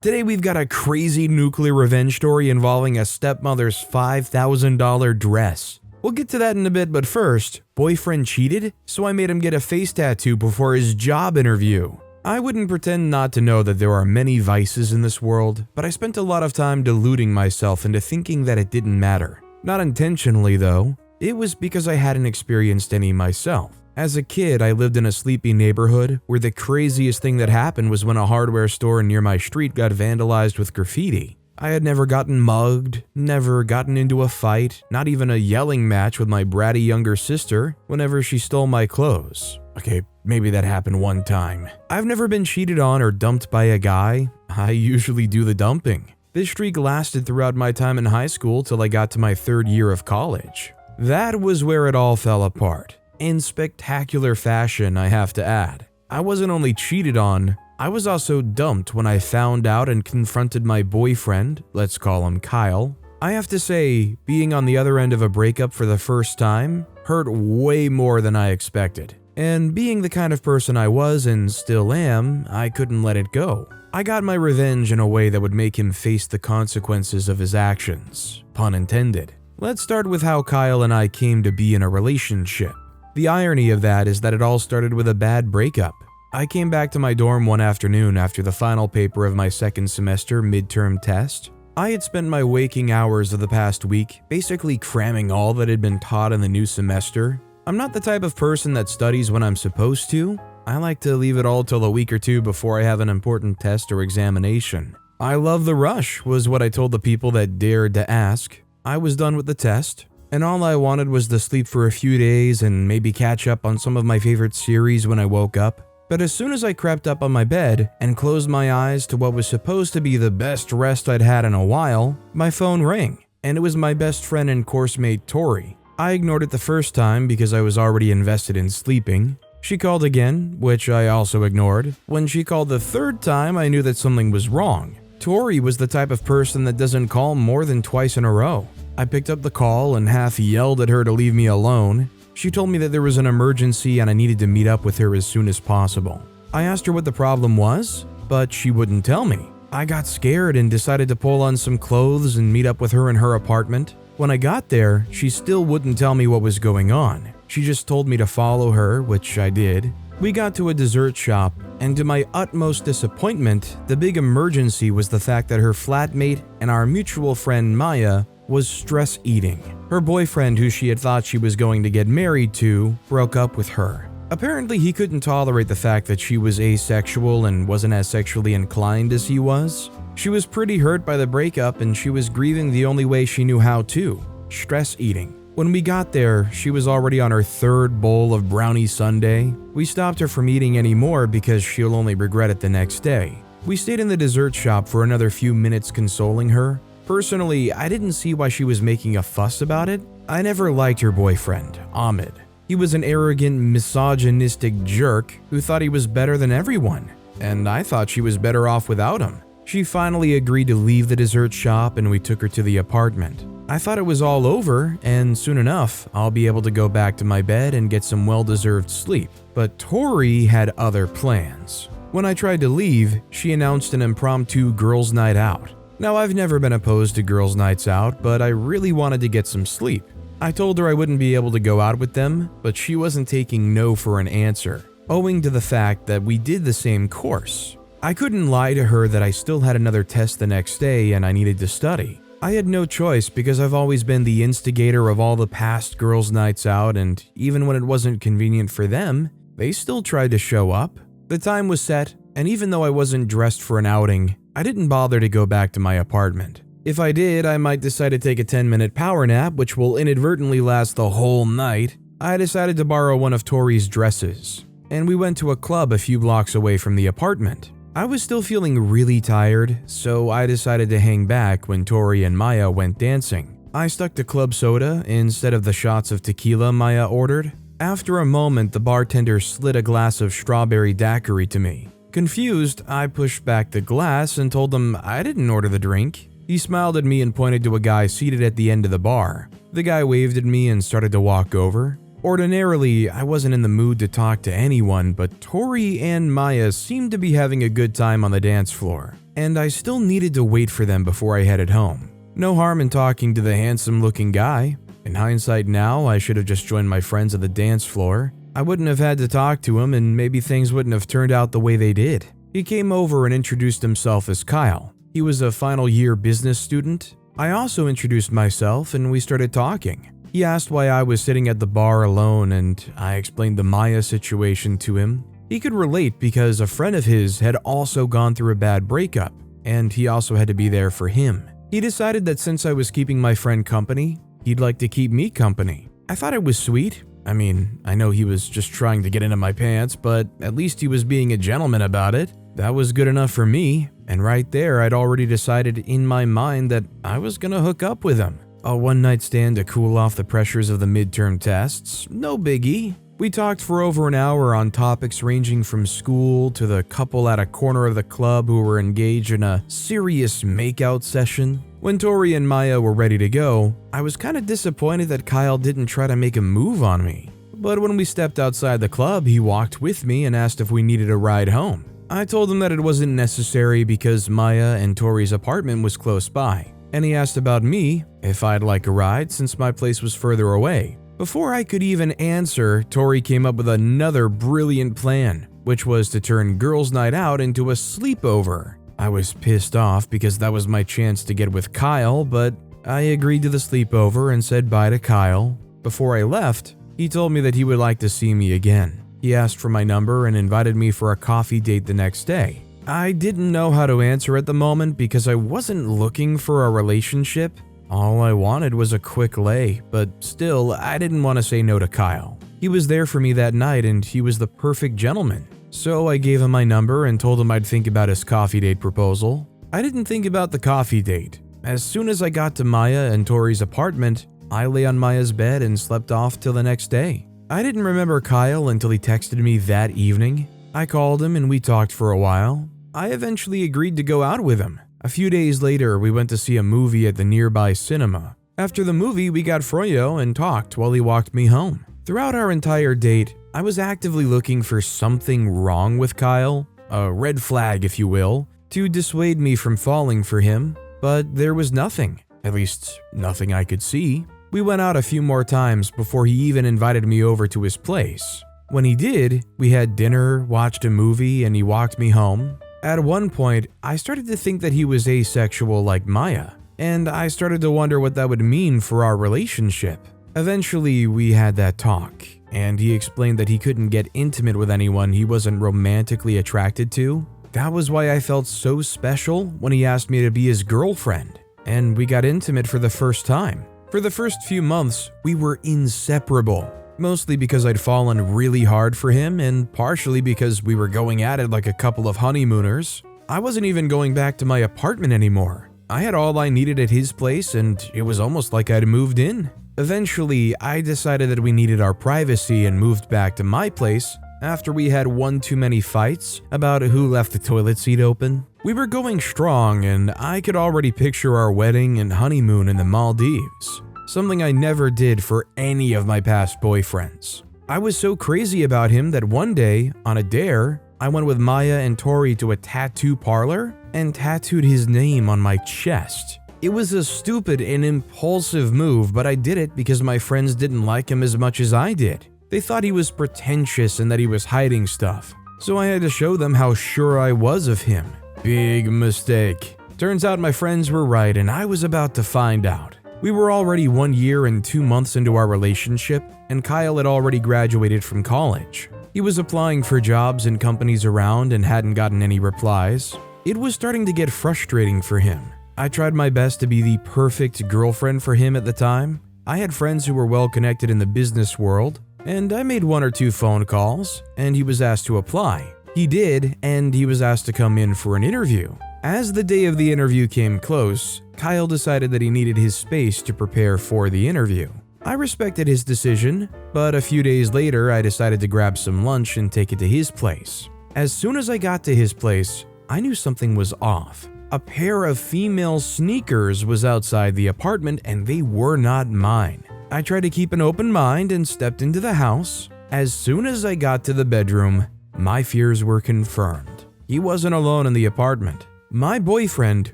Today we've got a crazy nuclear revenge story involving a stepmother's $5,000 dress. We'll get to that in a bit, but first, boyfriend cheated, so I made him get a face tattoo before his job interview. I wouldn't pretend not to know that there are many vices in this world, but I spent a lot of time deluding myself into thinking that it didn't matter. Not intentionally though, it was because I hadn't experienced any myself. As a kid, I lived in a sleepy neighborhood where the craziest thing that happened was when a hardware store near my street got vandalized with graffiti. I had never gotten mugged, never gotten into a fight, not even a yelling match with my bratty younger sister whenever she stole my clothes. Okay, maybe that happened one time. I've never been cheated on or dumped by a guy. I usually do the dumping. This streak lasted throughout my time in high school till I got to my third year of college. That was where it all fell apart. In spectacular fashion, I have to add. I wasn't only cheated on, I was also dumped when I found out and confronted my boyfriend, let's call him Kyle. I have to say, being on the other end of a breakup for the first time hurt way more than I expected. And being the kind of person I was and still am, I couldn't let it go. I got my revenge in a way that would make him face the consequences of his actions, pun intended. Let's start with how Kyle and I came to be in a relationship. The irony of that is that it all started with a bad breakup. I came back to my dorm one afternoon after the final paper of my second semester midterm test. I had spent my waking hours of the past week basically cramming all that had been taught in the new semester. I'm not the type of person that studies when I'm supposed to. I like to leave it all till a week or two before I have an important test or examination. I love the rush, was what I told the people that dared to ask. I was done with the test, and all I wanted was to sleep for a few days and maybe catch up on some of my favorite series when I woke up. But as soon as I crept up on my bed and closed my eyes to what was supposed to be the best rest I'd had in a while, my phone rang, and it was my best friend and course mate Tori. I ignored it the first time because I was already invested in sleeping. She called again, which I also ignored. When she called the third time, I knew that something was wrong. Tori was the type of person that doesn't call more than twice in a row. I picked up the call and half yelled at her to leave me alone. She told me that there was an emergency and I needed to meet up with her as soon as possible. I asked her what the problem was, but she wouldn't tell me. I got scared and decided to pull on some clothes and meet up with her in her apartment. When I got there, she still wouldn't tell me what was going on. She just told me to follow her, which I did. We got to a dessert shop, and to my utmost disappointment, the big emergency was the fact that her flatmate and our mutual friend Maya was stress eating. Her boyfriend, who she had thought she was going to get married to, broke up with her. Apparently, he couldn't tolerate the fact that she was asexual and wasn't as sexually inclined as he was. She was pretty hurt by the breakup and she was grieving the only way she knew how to, stress eating. When we got there, she was already on her third bowl of brownie sundae. We stopped her from eating anymore because she'll only regret it the next day. We stayed in the dessert shop for another few minutes consoling her. Personally, I didn't see why she was making a fuss about it. I never liked her boyfriend, Ahmed. He was an arrogant, misogynistic jerk who thought he was better than everyone, and I thought she was better off without him. She finally agreed to leave the dessert shop and we took her to the apartment. I thought it was all over and soon enough I'll be able to go back to my bed and get some well-deserved sleep. But Tori had other plans. When I tried to leave, she announced an impromptu girls' night out. Now, I've never been opposed to girls' nights out, but I really wanted to get some sleep. I told her I wouldn't be able to go out with them, but she wasn't taking no for an answer, owing to the fact that we did the same course. I couldn't lie to her that I still had another test the next day and I needed to study. I had no choice because I've always been the instigator of all the past girls' nights out, and even when it wasn't convenient for them, they still tried to show up. The time was set, and even though I wasn't dressed for an outing, I didn't bother to go back to my apartment. If I did, I might decide to take a 10-minute power nap, which will inadvertently last the whole night. I decided to borrow one of Tori's dresses, and we went to a club a few blocks away from the apartment. I was still feeling really tired, so I decided to hang back when Tori and Maya went dancing. I stuck to club soda instead of the shots of tequila Maya ordered. After a moment, the bartender slid a glass of strawberry daiquiri to me. Confused, I pushed back the glass and told him I didn't order the drink. He smiled at me and pointed to a guy seated at the end of the bar. The guy waved at me and started to walk over. Ordinarily, I wasn't in the mood to talk to anyone, but Tori and Maya seemed to be having a good time on the dance floor, and I still needed to wait for them before I headed home. No harm in talking to the handsome-looking guy. In hindsight now, I should have just joined my friends at the dance floor. I wouldn't have had to talk to him, and maybe things wouldn't have turned out the way they did. He came over and introduced himself as Kyle. He was a final-year business student. I also introduced myself, and we started talking. He asked why I was sitting at the bar alone, and I explained the Maya situation to him. He could relate because a friend of his had also gone through a bad breakup, and he also had to be there for him. He decided that since I was keeping my friend company, he'd like to keep me company. I thought it was sweet. I mean, I know he was just trying to get into my pants, but at least he was being a gentleman about it. That was good enough for me, and right there I'd already decided in my mind that I was gonna hook up with him. A one-night stand to cool off the pressures of the midterm tests, no biggie. We talked for over an hour on topics ranging from school to the couple at a corner of the club who were engaged in a serious makeout session. When Tori and Maya were ready to go, I was kind of disappointed that Kyle didn't try to make a move on me. But when we stepped outside the club, he walked with me and asked if we needed a ride home. I told him that it wasn't necessary because Maya and Tori's apartment was close by, and he asked about me, if I'd like a ride since my place was further away. Before I could even answer, Tori came up with another brilliant plan, which was to turn girls' night out into a sleepover. I was pissed off because that was my chance to get with Kyle, but I agreed to the sleepover and said bye to Kyle. Before I left, he told me that he would like to see me again. He asked for my number and invited me for a coffee date the next day. I didn't know how to answer at the moment because I wasn't looking for a relationship. All I wanted was a quick lay, but still, I didn't want to say no to Kyle. He was there for me that night and he was the perfect gentleman. So I gave him my number and told him I'd think about his coffee date proposal. I didn't think about the coffee date. As soon as I got to Maya and Tori's apartment, I lay on Maya's bed and slept off till the next day. I didn't remember Kyle until he texted me that evening. I called him and we talked for a while. I eventually agreed to go out with him. A few days later, we went to see a movie at the nearby cinema. After the movie, we got froyo and talked while he walked me home. Throughout our entire date, I was actively looking for something wrong with Kyle, a red flag if you will, to dissuade me from falling for him, but there was nothing, at least nothing I could see. We went out a few more times before he even invited me over to his place. When he did, we had dinner, watched a movie, and he walked me home. At one point, I started to think that he was asexual like Maya, and I started to wonder what that would mean for our relationship. Eventually, we had that talk, and he explained that he couldn't get intimate with anyone he wasn't romantically attracted to. That was why I felt so special when he asked me to be his girlfriend, and we got intimate for the first time. For the first few months, we were inseparable, mostly because I'd fallen really hard for him and partially because we were going at it like a couple of honeymooners. I wasn't even going back to my apartment anymore. I had all I needed at his place and it was almost like I'd moved in. Eventually, I decided that we needed our privacy and moved back to my place after we had one too many fights about who left the toilet seat open. We were going strong and I could already picture our wedding and honeymoon in the Maldives, something I never did for any of my past boyfriends. I was so crazy about him that one day, on a dare, I went with Maya and Tori to a tattoo parlor and tattooed his name on my chest. It was a stupid and impulsive move, but I did it because my friends didn't like him as much as I did. They thought he was pretentious and that he was hiding stuff, so I had to show them how sure I was of him. Big mistake. Turns out my friends were right and I was about to find out. We were already 1 year and 2 months into our relationship, and Kyle had already graduated from college. He was applying for jobs in companies around and hadn't gotten any replies. It was starting to get frustrating for him. I tried my best to be the perfect girlfriend for him at the time. I had friends who were well connected in the business world, and I made 1 or 2 phone calls, and he was asked to apply. He did, and he was asked to come in for an interview. As the day of the interview came close, Kyle decided that he needed his space to prepare for the interview. I respected his decision, but a few days later I decided to grab some lunch and take it to his place. As soon as I got to his place, I knew something was off. A pair of female sneakers was outside the apartment and they were not mine. I tried to keep an open mind and stepped into the house. As soon as I got to the bedroom, my fears were confirmed. He wasn't alone in the apartment. My boyfriend,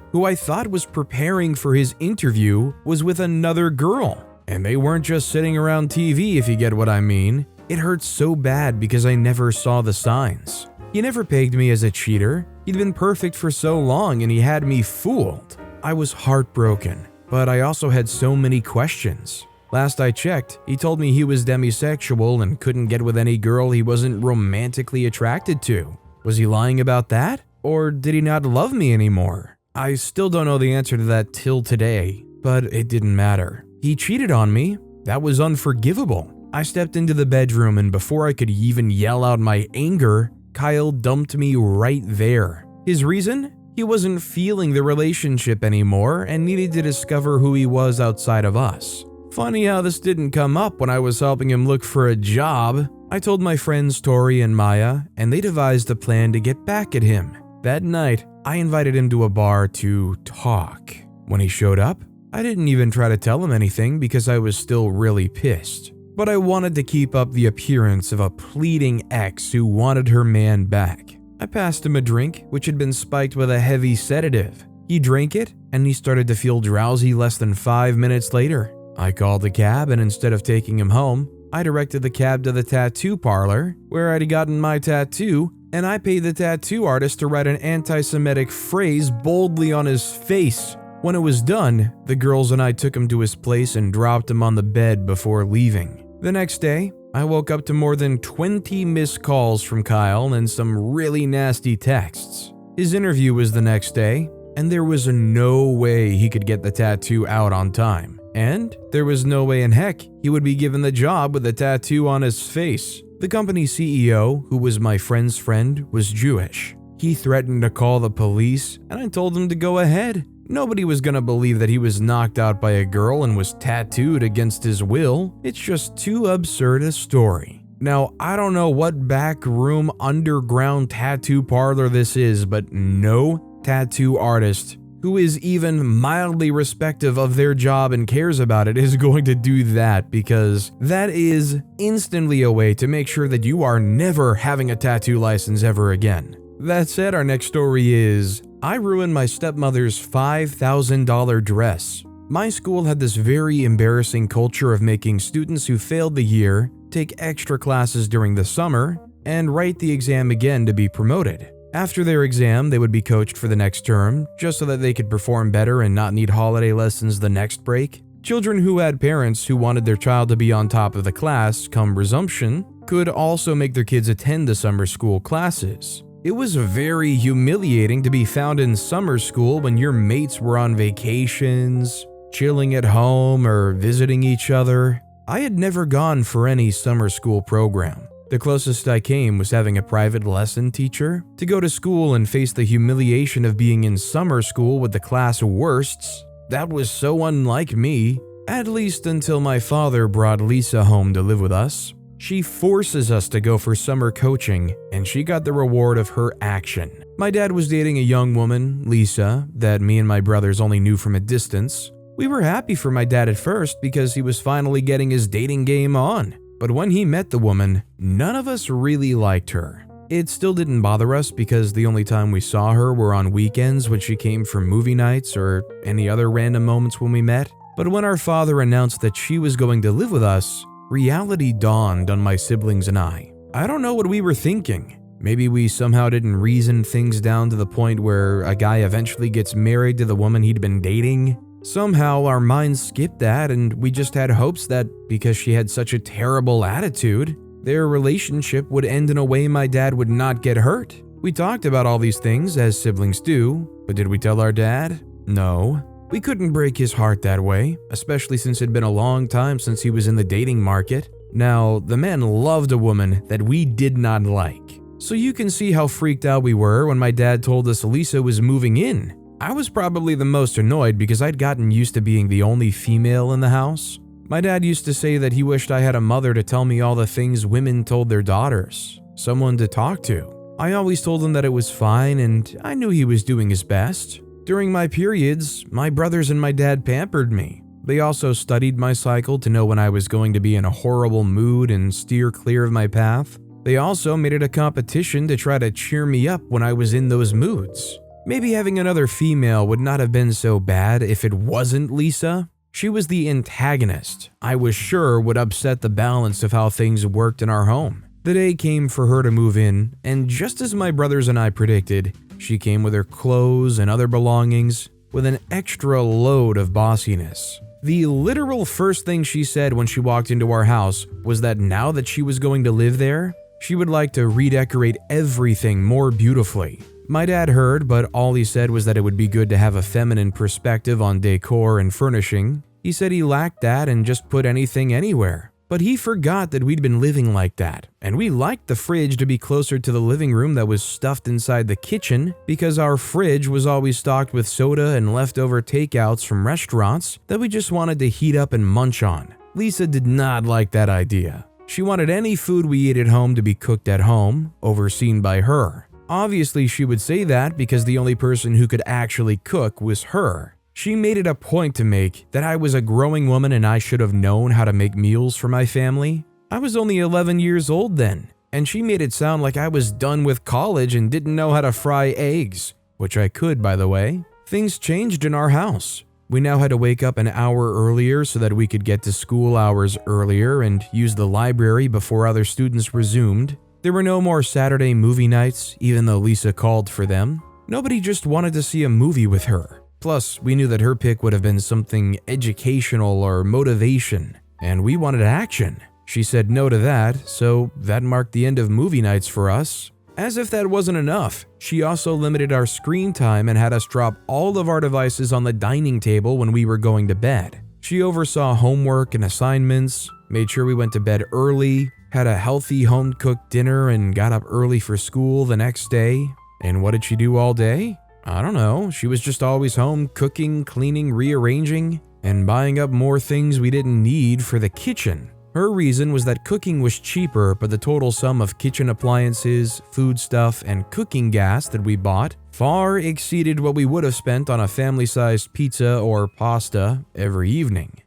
who I thought was preparing for his interview, was with another girl. And they weren't just sitting around TV, if you get what I mean. It hurt so bad because I never saw the signs. He never pegged me as a cheater. He'd been perfect for so long and he had me fooled. I was heartbroken, but I also had so many questions. Last I checked, he told me he was demisexual and couldn't get with any girl he wasn't romantically attracted to. Was he lying about that? Or did he not love me anymore? I still don't know the answer to that till today, but it didn't matter. He cheated on me. That was unforgivable. I stepped into the bedroom and before I could even yell out my anger, Kyle dumped me right there. His reason? He wasn't feeling the relationship anymore and needed to discover who he was outside of us. Funny how this didn't come up when I was helping him look for a job. I told my friends Tori and Maya, and they devised a plan to get back at him. That night, I invited him to a bar to talk. When he showed up, I didn't even try to tell him anything because I was still really pissed. But I wanted to keep up the appearance of a pleading ex who wanted her man back. I passed him a drink, which had been spiked with a heavy sedative. He drank it, and he started to feel drowsy less than 5 minutes later. I called a cab, and instead of taking him home, I directed the cab to the tattoo parlor, where I'd gotten my tattoo, and I paid the tattoo artist to write an anti-Semitic phrase boldly on his face. When it was done, the girls and I took him to his place and dropped him on the bed before leaving. The next day, I woke up to more than 20 missed calls from Kyle and some really nasty texts. His interview was the next day, and there was no way he could get the tattoo out on time. And there was no way in heck he would be given the job with a tattoo on his face. The company CEO, who was my friend's friend, was Jewish. He threatened to call the police, and I told him to go ahead. Nobody was gonna believe that he was knocked out by a girl and was tattooed against his will. It's just too absurd a story. Now, I don't know what backroom underground tattoo parlor this is, but no tattoo artist who is even mildly respective of their job and cares about it is going to do that, because that is instantly a way to make sure that you are never having a tattoo license ever again. That said, our next story is, I ruined my stepmother's $5,000 dress. My school had this very embarrassing culture of making students who failed the year take extra classes during the summer and write the exam again to be promoted. After their exam, they would be coached for the next term, just so that they could perform better and not need holiday lessons the next break. Children who had parents who wanted their child to be on top of the class come resumption could also make their kids attend the summer school classes. It was very humiliating to be found in summer school when your mates were on vacations, chilling at home, or visiting each other. I had never gone for any summer school program. The closest I came was having a private lesson teacher. To go to school and face the humiliation of being in summer school with the class worsts, that was so unlike me, at least until my father brought Lisa home to live with us. She forces us to go for summer coaching, and she got the reward of her action. My dad was dating a young woman, Lisa, that me and my brothers only knew from a distance. We were happy for my dad at first because he was finally getting his dating game on. But when he met the woman, none of us really liked her. It still didn't bother us because the only time we saw her were on weekends when she came from movie nights or any other random moments when we met. But when our father announced that she was going to live with us, reality dawned on my siblings and I. I don't know what we were thinking. Maybe we somehow didn't reason things down to the point where a guy eventually gets married to the woman he'd been dating. Somehow our minds skipped that, and we just had hopes that because she had such a terrible attitude, their relationship would end in a way my dad would not get hurt. We talked about all these things, as siblings do, but did we tell our dad? No. We couldn't break his heart that way, especially since it'd been a long time since he was in the dating market. Now, the man loved a woman that we did not like. So you can see how freaked out we were when my dad told us Lisa was moving in. I was probably the most annoyed because I'd gotten used to being the only female in the house. My dad used to say that he wished I had a mother to tell me all the things women told their daughters, someone to talk to. I always told him that it was fine and I knew he was doing his best. During my periods, my brothers and my dad pampered me, They also studied my cycle to know when I was going to be in a horrible mood and steer clear of my path. They also made it a competition to try to cheer me up when I was in those moods. Maybe having another female would not have been so bad if it wasn't Lisa. She was the antagonist I was sure would upset the balance of how things worked in our home. The day came for her to move in, and just as my brothers and I predicted, she came with her clothes and other belongings with an extra load of bossiness. The literal first thing she said when she walked into our house was that now that she was going to live there, she would like to redecorate everything more beautifully. My dad heard, but all he said was that it would be good to have a feminine perspective on decor and furnishing. He said he lacked that and just put anything anywhere. But he forgot that we'd been living like that, and we liked the fridge to be closer to the living room that was stuffed inside the kitchen because our fridge was always stocked with soda and leftover takeouts from restaurants that we just wanted to heat up and munch on. Lisa did not like that idea. She wanted any food we ate at home to be cooked at home, overseen by her. Obviously, she would say that because the only person who could actually cook was her. She made it a point to make that I was a growing woman and I should have known how to make meals for my family. I was only 11 years old then, and she made it sound like I was done with college and didn't know how to fry eggs, which I could, by the way. Things changed in our house. We now had to wake up an hour earlier so that we could get to school hours earlier and use the library before other students resumed. There were no more Saturday movie nights, even though Lisa called for them. Nobody just wanted to see a movie with her. Plus, we knew that her pick would have been something educational or motivation, and we wanted action. She said no to that, so that marked the end of movie nights for us. As if that wasn't enough, she also limited our screen time and had us drop all of our devices on the dining table when we were going to bed. She oversaw homework and assignments, made sure we went to bed early, had a healthy home-cooked dinner, and got up early for school the next day. And what did she do all day? I don't know, she was just always home cooking, cleaning, rearranging, and buying up more things we didn't need for the kitchen. Her reason was that cooking was cheaper, but the total sum of kitchen appliances, food stuff, and cooking gas that we bought far exceeded what we would have spent on a family-sized pizza or pasta every evening.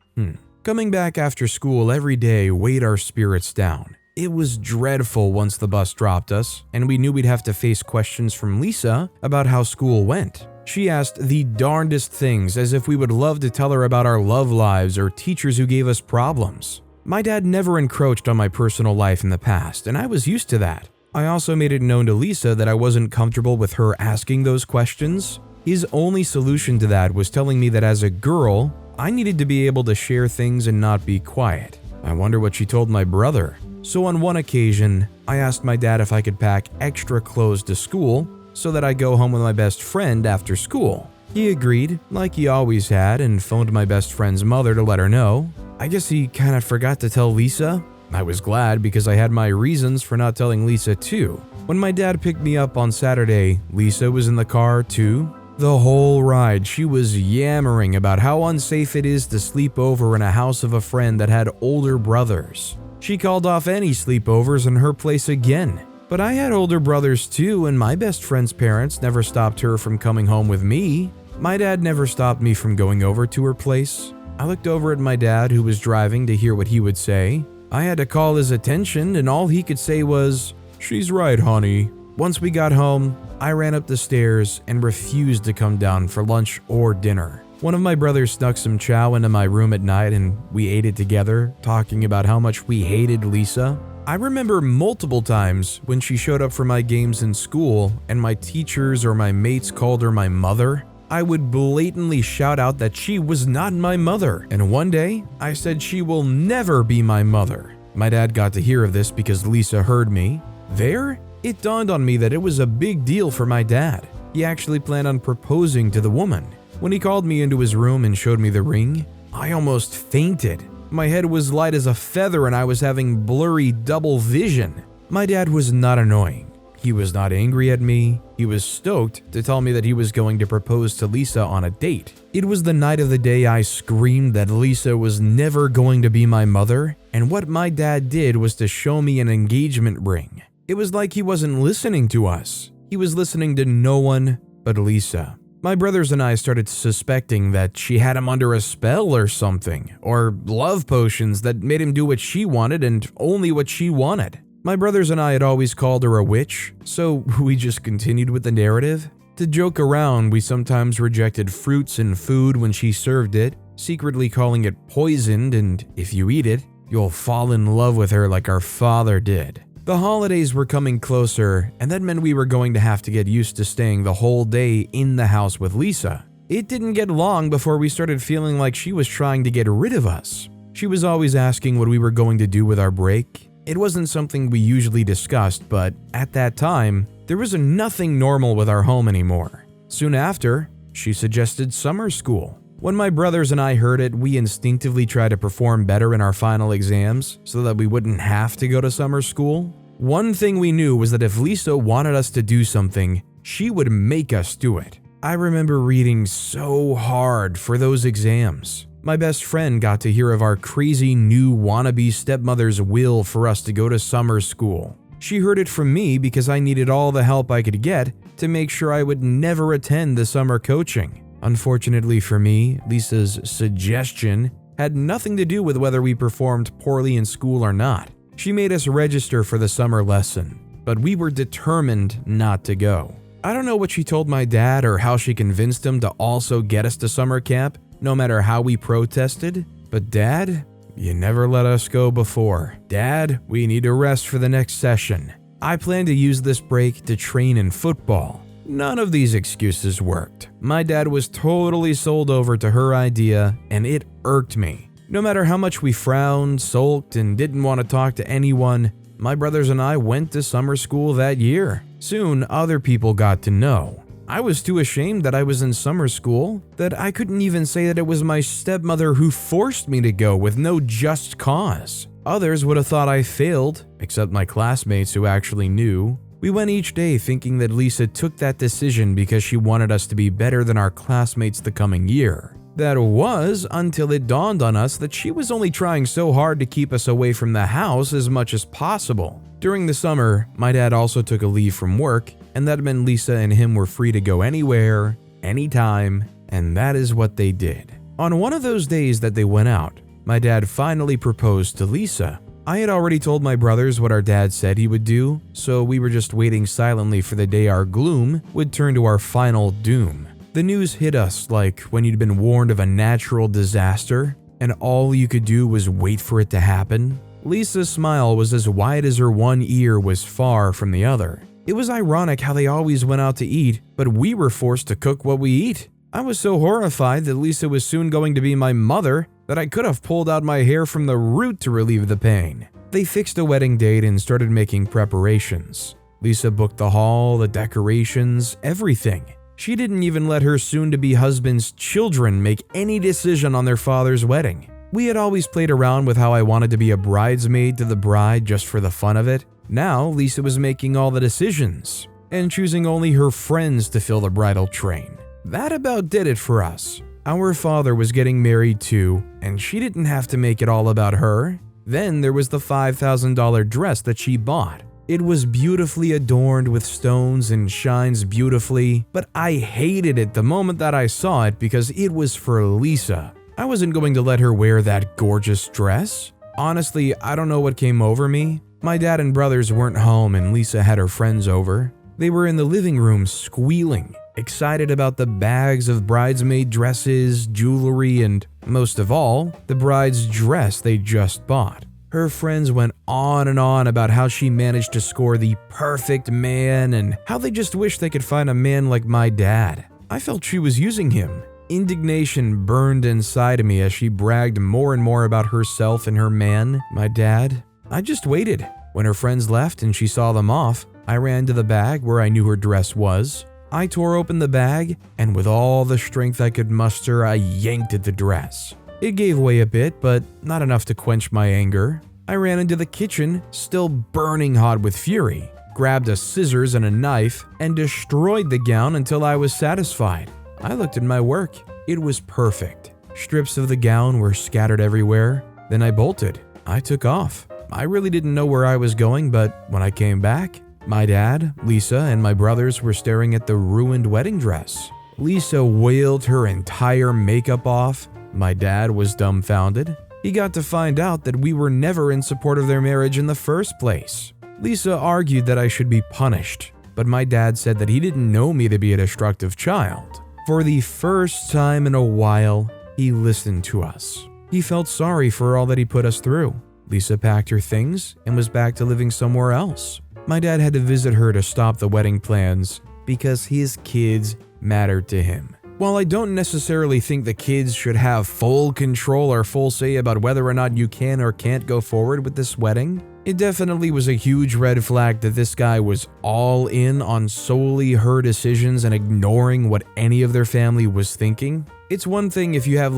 Coming back after school every day weighed our spirits down. It was dreadful once the bus dropped us, and we knew we'd have to face questions from Lisa about how school went. She asked the darndest things as if we would love to tell her about our love lives or teachers who gave us problems. My dad never encroached on my personal life in the past, and I was used to that. I also made it known to Lisa that I wasn't comfortable with her asking those questions. His only solution to that was telling me that as a girl, I needed to be able to share things and not be quiet. I wonder what she told my brother. So on one occasion, I asked my dad if I could pack extra clothes to school so that I go home with my best friend after school. He agreed, like he always had, and phoned my best friend's mother to let her know. I guess he kind of forgot to tell Lisa. I was glad because I had my reasons for not telling Lisa too. When my dad picked me up on Saturday, Lisa was in the car too. The whole ride, she was yammering about how unsafe it is to sleep over in a house of a friend that had older brothers. She called off any sleepovers in her place again. But I had older brothers too, and my best friend's parents never stopped her from coming home with me. My dad never stopped me from going over to her place. I looked over at my dad, who was driving, to hear what he would say. I had to call his attention, and all he could say was, "She's right, honey." Once we got home, I ran up the stairs and refused to come down for lunch or dinner. One of my brothers snuck some chow into my room at night and we ate it together, talking about how much we hated Lisa. I remember multiple times when she showed up for my games in school and my teachers or my mates called her my mother. I would blatantly shout out that she was not my mother, and one day I said she will never be my mother. My dad got to hear of this because Lisa heard me. There, it dawned on me that it was a big deal for my dad. He actually planned on proposing to the woman. When he called me into his room and showed me the ring, I almost fainted. My head was light as a feather and I was having blurry double vision. My dad was not annoying. He was not angry at me. He was stoked to tell me that he was going to propose to Lisa on a date. It was the night of the day I screamed that Lisa was never going to be my mother, and what my dad did was to show me an engagement ring. It was like he wasn't listening to us. He was listening to no one but Lisa. My brothers and I started suspecting that she had him under a spell or something, or love potions that made him do what she wanted and only what she wanted. My brothers and I had always called her a witch, so we just continued with the narrative. To joke around, we sometimes rejected fruits and food when she served it, secretly calling it poisoned, and if you eat it, you'll fall in love with her like our father did. The holidays were coming closer, and that meant we were going to have to get used to staying the whole day in the house with Lisa. It didn't get long before we started feeling like she was trying to get rid of us. She was always asking what we were going to do with our break. It wasn't something we usually discussed, but at that time, there was nothing normal with our home anymore. Soon after, she suggested summer school. When my brothers and I heard it, we instinctively tried to perform better in our final exams so that we wouldn't have to go to summer school. One thing we knew was that if Lisa wanted us to do something, she would make us do it. I remember reading so hard for those exams. My best friend got to hear of our crazy new wannabe stepmother's will for us to go to summer school. She heard it from me because I needed all the help I could get to make sure I would never attend the summer coaching. Unfortunately for me, Lisa's suggestion had nothing to do with whether we performed poorly in school or not. She made us register for the summer lesson, but we were determined not to go. I don't know what she told my dad or how she convinced him to also get us to summer camp, no matter how we protested, but Dad, you never let us go before. Dad, we need to rest for the next session. I plan to use this break to train in football. None of these excuses worked. My dad was totally sold over to her idea, and it irked me. No matter how much we frowned, sulked, and didn't want to talk to anyone, my brothers and I went to summer school that year. Soon, other people got to know. I was too ashamed that I was in summer school that I couldn't even say that it was my stepmother who forced me to go with no just cause. Others would have thought I failed, except my classmates who actually knew. We went each day thinking that Lisa took that decision because she wanted us to be better than our classmates the coming year. That was until it dawned on us that she was only trying so hard to keep us away from the house as much as possible. During the summer, my dad also took a leave from work, and that meant Lisa and him were free to go anywhere, anytime, and that is what they did. On one of those days that they went out, my dad finally proposed to Lisa. I had already told my brothers what our dad said he would do, so we were just waiting silently for the day our gloom would turn to our final doom. The news hit us like when you'd been warned of a natural disaster, and all you could do was wait for it to happen. Lisa's smile was as wide as her one ear was far from the other. It was ironic how they always went out to eat, but we were forced to cook what we eat. I was so horrified that Lisa was soon going to be my mother that I could have pulled out my hair from the root to relieve the pain. They fixed a wedding date and started making preparations. Lisa booked the hall, the decorations, everything. She didn't even let her soon-to-be husband's children make any decision on their father's wedding. We had always played around with how I wanted to be a bridesmaid to the bride just for the fun of it. Now, Lisa was making all the decisions and choosing only her friends to fill the bridal train. That about did it for us. Our father was getting married too, and she didn't have to make it all about her. Then there was the $5,000 dress that she bought. It was beautifully adorned with stones and shines beautifully, but I hated it the moment that I saw it because it was for Lisa. I wasn't going to let her wear that gorgeous dress. Honestly, I don't know what came over me. My dad and brothers weren't home and Lisa had her friends over. They were in the living room squealing, excited about the bags of bridesmaid dresses, jewelry, and most of all, the bride's dress they just bought. Her friends went on and on about how she managed to score the perfect man and how they just wished they could find a man like my dad. I felt she was using him. Indignation burned inside of me as she bragged more and more about herself and her man, my dad. I just waited. When her friends left and she saw them off, I ran to the bag where I knew her dress was. I tore open the bag, and with all the strength I could muster, I yanked at the dress. It gave way a bit, but not enough to quench my anger. I ran into the kitchen, still burning hot with fury, grabbed a scissors and a knife, and destroyed the gown until I was satisfied. I looked at my work. It was perfect. Strips of the gown were scattered everywhere. Then I bolted. I took off. I really didn't know where I was going, but when I came back, my dad, Lisa, and my brothers were staring at the ruined wedding dress. Lisa wailed her entire makeup off. My dad was dumbfounded. He got to find out that we were never in support of their marriage in the first place. Lisa argued that I should be punished, but my dad said that he didn't know me to be a destructive child. For the first time in a while, he listened to us. He felt sorry for all that he put us through. Lisa packed her things and was back to living somewhere else. My dad had to visit her to stop the wedding plans because his kids mattered to him. While I don't necessarily think the kids should have full control or full say about whether or not you can or can't go forward with this wedding, it definitely was a huge red flag that this guy was all in on solely her decisions and ignoring what any of their family was thinking. It's one thing if you have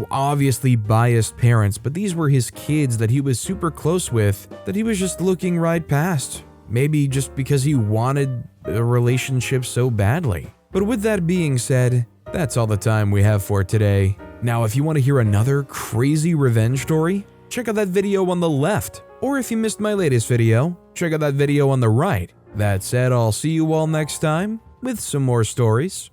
obviously biased parents, but these were his kids that he was super close with that he was just looking right past. Maybe just because he wanted a relationship so badly. But with that being said, that's all the time we have for today. Now, if you want to hear another crazy revenge story, check out that video on the left. Or if you missed my latest video, check out that video on the right. That said, I'll see you all next time with some more stories.